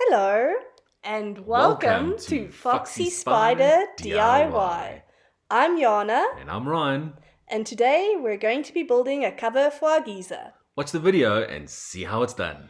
Hello and welcome to Foxy Spider DIY. I'm Yana And I'm Ryan. and today we're going to be building a cover for our geyser. Watch the video and see how it's done.